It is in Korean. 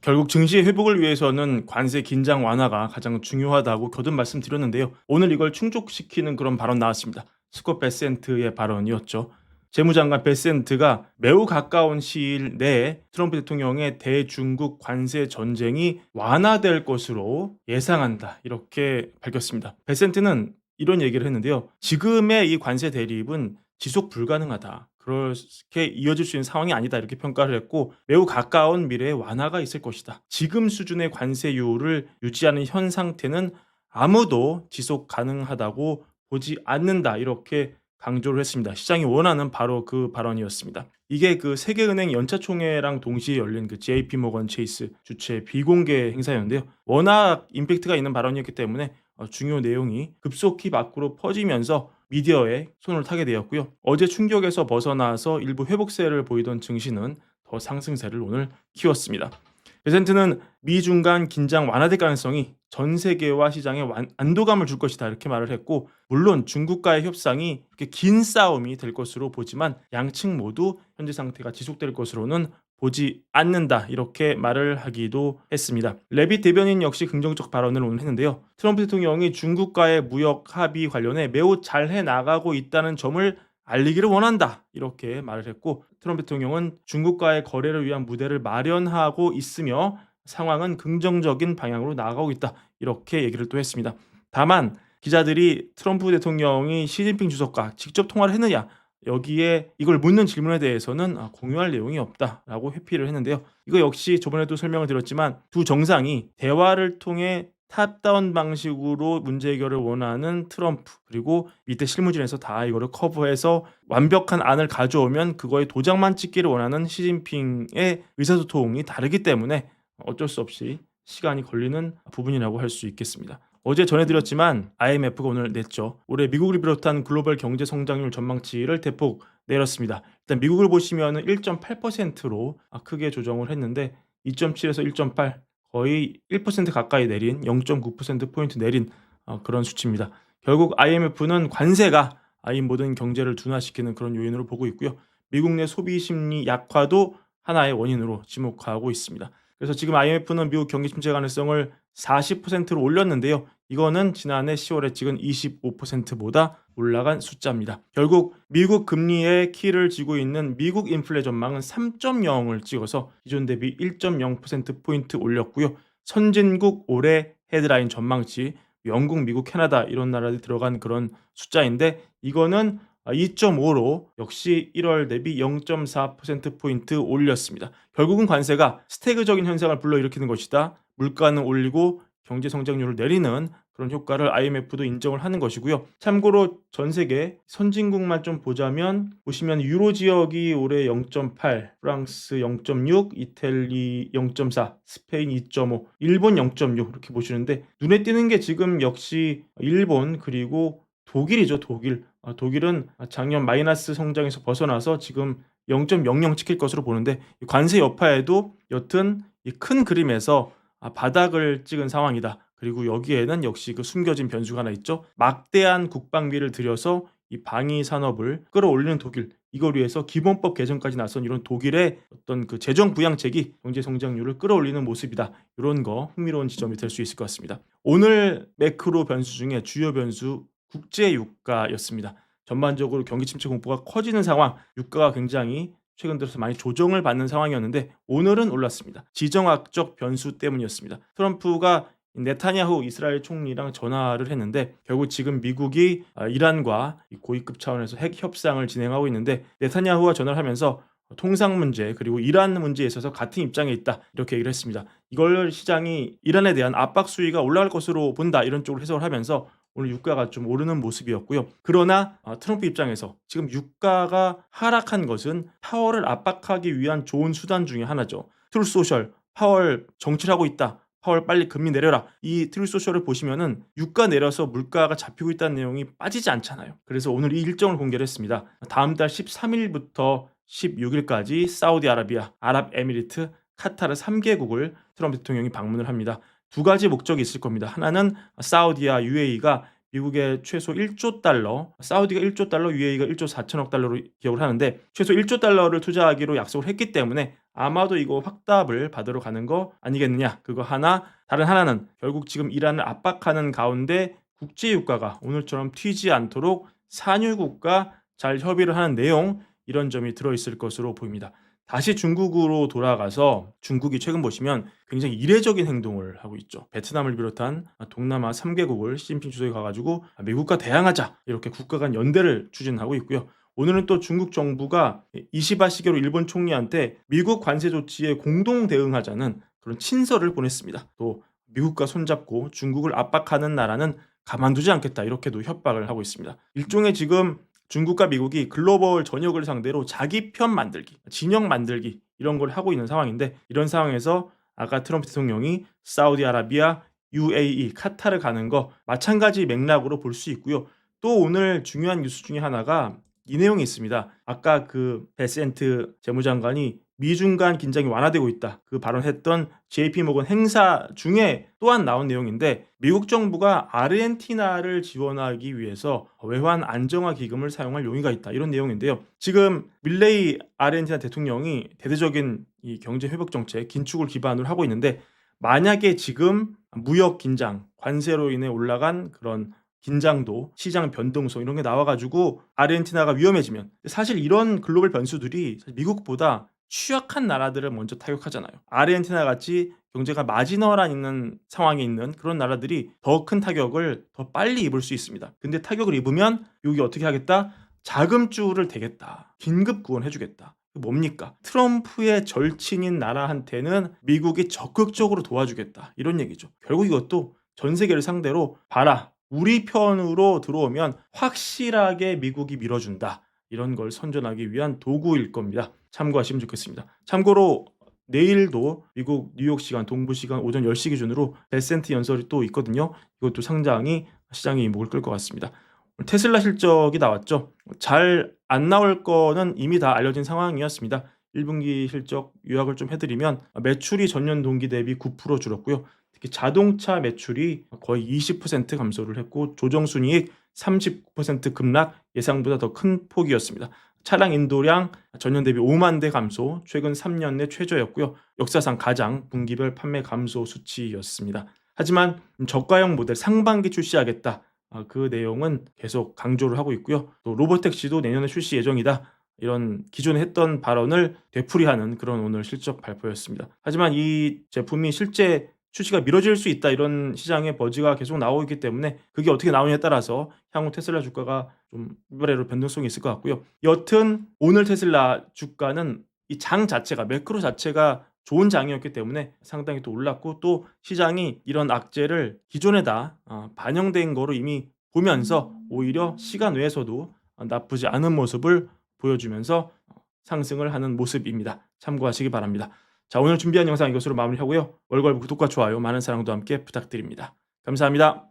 결국 증시 회복을 위해서는 관세 긴장 완화가 가장 중요하다고 거듭 말씀드렸는데요. 오늘 이걸 충족시키는 그런 발언 나왔습니다. 스콧 베센트의 발언이었죠. 재무장관 베센트가 매우 가까운 시일 내에 트럼프 대통령의 대중국 관세 전쟁이 완화될 것으로 예상한다. 이렇게 밝혔습니다. 베센트는 이런 얘기를 했는데요. 지금의 이 관세 대립은 지속 불가능하다. 그렇게 이어질 수 있는 상황이 아니다. 이렇게 평가를 했고 매우 가까운 미래에 완화가 있을 것이다. 지금 수준의 관세율을 유지하는 현 상태는 아무도 지속 가능하다고 보지 않는다. 이렇게 강조를 했습니다. 시장이 원하는 바로 그 발언이었습니다. 이게 그 세계은행 연차총회랑 동시에 열린 그 JP 모건 체이스 주최 비공개 행사였는데요. 워낙 임팩트가 있는 발언이었기 때문에 중요 내용이 급속히 밖으로 퍼지면서 미디어에 손을 타게 되었고요. 어제 충격에서 벗어나서 일부 회복세를 보이던 증시는 더 상승세를 오늘 키웠습니다. 베센트는 미중 간 긴장 완화될 가능성이 전 세계와 시장에 안도감을 줄 것이다 이렇게 말을 했고, 물론 중국과의 협상이 그렇게 긴 싸움이 될 것으로 보지만 양측 모두 현재 상태가 지속될 것으로는 보지 않는다 이렇게 말을 하기도 했습니다. 레빗 대변인 역시 긍정적 발언을 오늘 했는데요. 트럼프 대통령이 중국과의 무역 합의 관련해 매우 잘 해나가고 있다는 점을 알리기를 원한다 이렇게 말을 했고, 트럼프 대통령은 중국과의 거래를 위한 무대를 마련하고 있으며 상황은 긍정적인 방향으로 나아가고 있다 이렇게 얘기를 또 했습니다. 다만 기자들이 트럼프 대통령이 시진핑 주석과 직접 통화를 했느냐, 여기에 이걸 묻는 질문에 대해서는 공유할 내용이 없다라고 회피를 했는데요. 이거 역시 저번에도 설명을 드렸지만 두 정상이 대화를 통해 탑다운 방식으로 문제 해결을 원하는 트럼프, 그리고 밑에 실무진에서 다 이거를 커버해서 완벽한 안을 가져오면 그거에 도장만 찍기를 원하는 시진핑의 의사소통이 다르기 때문에 어쩔 수 없이 시간이 걸리는 부분이라고 할 수 있겠습니다. 어제 전해드렸지만 IMF가 오늘 냈죠. 올해 미국을 비롯한 글로벌 경제 성장률 전망치를 대폭 내렸습니다. 일단 미국을 보시면 1.8%로 크게 조정을 했는데 2.7에서 1.8, 거의 1% 가까이 내린, 0.9%포인트 내린 그런 수치입니다. 결국 IMF는 관세가 이 모든 경제를 둔화시키는 그런 요인으로 보고 있고요. 미국 내 소비 심리 약화도 하나의 원인으로 지목하고 있습니다. 그래서 지금 IMF는 미국 경기 침체 가능성을 40%로 올렸는데요. 이거는 지난해 10월에 찍은 25%보다 올라간 숫자입니다. 결국 미국 금리의 키를 쥐고 있는 미국 인플레 전망은 3.0을 찍어서 기존 대비 1.0%포인트 올렸고요. 선진국 올해 헤드라인 전망치, 영국, 미국, 캐나다 이런 나라들이 들어간 그런 숫자인데 이거는 2.5로 역시 1월 대비 0.4%포인트 올렸습니다. 결국은 관세가 스태그적인 현상을 불러일으키는 것이다. 물가는 올리고 경제 성장률을 내리는 그런 효과를 IMF도 인정을 하는 것이고요. 참고로 전 세계 선진국만 좀 보시면 유로 지역이 올해 0.8, 프랑스 0.6, 이탈리 0.4, 스페인 2.5, 일본 0.6 이렇게 보시는데 눈에 띄는 게 지금 역시 일본 그리고 독일이죠. 독일은 작년 마이너스 성장에서 벗어나서 지금 0.00 찍힐 것으로 보는데 관세 여파에도 여튼 이 큰 그림에서 바닥을 찍은 상황이다. 그리고 여기에는 역시 그 숨겨진 변수가 하나 있죠. 막대한 국방비를 들여서 이 방위 산업을 끌어올리는 독일, 이걸 위해서 기본법 개정까지 나선 이런 독일의 어떤 그 재정 부양책이 경제 성장률을 끌어올리는 모습이다. 이런 거 흥미로운 지점이 될 수 있을 것 같습니다. 오늘 매크로 변수 중에 주요 변수 국제 유가였습니다. 전반적으로 경기 침체 공포가 커지는 상황, 유가가 굉장히 최근 들어서 많이 조정을 받는 상황이었는데 오늘은 올랐습니다. 지정학적 변수 때문이었습니다. 트럼프가 네타냐후 이스라엘 총리랑 전화를 했는데 결국 지금 미국이 이란과 고위급 차원에서 핵 협상을 진행하고 있는데 네타냐후와 전화를 하면서 통상 문제 그리고 이란 문제에 있어서 같은 입장에 있다 이렇게 얘기를 했습니다. 이걸 시장이 이란에 대한 압박 수위가 올라갈 것으로 본다 이런 쪽으로 해석을 하면서 오늘 유가가 좀 오르는 모습이었고요. 그러나 트럼프 입장에서 지금 유가가 하락한 것은 파월을 압박하기 위한 좋은 수단 중에 하나죠. 트루스 소셜, 파월 정치를 하고 있다. 파월 빨리 금리 내려라. 이 트루스 소셜을 보시면은 유가 내려서 물가가 잡히고 있다는 내용이 빠지지 않잖아요. 그래서 오늘 이 일정을 공개를 했습니다. 다음 달 13일부터 16일까지 사우디아라비아, 아랍에미리트, 카타르 3개국을 트럼프 대통령이 방문을 합니다. 두 가지 목적이 있을 겁니다. 하나는 사우디와 UAE가 미국의 최소 1조 달러, 사우디가 1조 달러, UAE가 1조 4천억 달러로 기억을 하는데 최소 1조 달러를 투자하기로 약속을 했기 때문에 아마도 이거 확답을 받으러 가는 거 아니겠느냐. 그거 하나, 다른 하나는 결국 지금 이란을 압박하는 가운데 국제유가가 오늘처럼 튀지 않도록 산유국과 잘 협의를 하는 내용, 이런 점이 들어있을 것으로 보입니다. 다시 중국으로 돌아가서 중국이 최근 보시면 굉장히 이례적인 행동을 하고 있죠. 베트남을 비롯한 동남아 3개국을 시진핑 주석이 가가지고 미국과 대항하자, 이렇게 국가 간 연대를 추진하고 있고요. 오늘은 또 중국 정부가 이시바 시게로 일본 총리한테 미국 관세 조치에 공동 대응하자는 그런 친서를 보냈습니다. 또 미국과 손잡고 중국을 압박하는 나라는 가만두지 않겠다, 이렇게도 협박을 하고 있습니다. 일종의 지금 중국과 미국이 글로벌 전역을 상대로 자기 편 만들기, 진영 만들기, 이런 걸 하고 있는 상황인데, 이런 상황에서 아까 트럼프 대통령이 사우디아라비아, UAE, 카타르 가는 거 마찬가지 맥락으로 볼 수 있고요. 또 오늘 중요한 뉴스 중에 하나가 이 내용이 있습니다. 아까 그 베센트 재무장관이 미중 간 긴장이 완화되고 있다, 그 발언했던 JP 모건 행사 중에 또한 나온 내용인데, 미국 정부가 아르헨티나를 지원하기 위해서 외환 안정화 기금을 사용할 용의가 있다, 이런 내용인데요. 지금 밀레이 아르헨티나 대통령이 대대적인 이 경제 회복 정책 긴축을 기반으로 하고 있는데, 만약에 지금 무역 긴장, 관세로 인해 올라간 그런 긴장도, 시장 변동성, 이런 게 나와가지고 아르헨티나가 위험해지면, 사실 이런 글로벌 변수들이 사실 미국보다 취약한 나라들을 먼저 타격하잖아요. 아르헨티나 같이 경제가 마지노란 있는 상황에 있는 그런 나라들이 더 큰 타격을 더 빨리 입을 수 있습니다. 근데 타격을 입으면 미국이 어떻게 하겠다? 자금줄을 대겠다, 긴급 구원해주겠다. 뭡니까? 트럼프의 절친인 나라한테는 미국이 적극적으로 도와주겠다, 이런 얘기죠. 결국 이것도 전 세계를 상대로, 봐라, 우리 편으로 들어오면 확실하게 미국이 밀어준다, 이런 걸 선전하기 위한 도구일 겁니다. 참고하시면 좋겠습니다. 참고로 내일도 미국 뉴욕 시간, 동부 시간 오전 10시 기준으로 베센트 연설이 또 있거든요. 이것도 상당히 시장의 이목을 끌 것 같습니다. 테슬라 실적이 나왔죠. 잘 안 나올 거는 이미 다 알려진 상황이었습니다. 1분기 실적 요약을 좀 해드리면, 매출이 전년 동기 대비 9% 줄었고요. 특히 자동차 매출이 거의 20% 감소를 했고, 조정순이익 30% 급락, 예상보다 더 큰 폭이었습니다. 차량 인도량 전년 대비 5만 대 감소, 최근 3년 내 최저였고요. 역사상 가장 분기별 판매 감소 수치였습니다. 하지만 저가형 모델 상반기 출시하겠다, 그 내용은 계속 강조를 하고 있고요. 또 로보택시도 내년에 출시 예정이다, 이런 기존에 했던 발언을 되풀이하는 그런 오늘 실적 발표였습니다. 하지만 이 제품이 실제 출시가 미뤄질 수 있다, 이런 시장의 버즈가 계속 나오고 있기 때문에 그게 어떻게 나오냐에 따라서 향후 테슬라 주가가 좀 위아래로 변동성이 있을 것 같고요. 여튼 오늘 테슬라 주가는 이 장 자체가, 매크로 자체가 좋은 장이었기 때문에 상당히 또 올랐고, 또 시장이 이런 악재를 기존에 다 반영된 거로 이미 보면서 오히려 시간 외에서도 나쁘지 않은 모습을 보여주면서 상승을 하는 모습입니다. 참고하시기 바랍니다. 자, 오늘 준비한 영상 이것으로 마무리하고요. 월걸 구독과 좋아요, 많은 사랑도 함께 부탁드립니다. 감사합니다.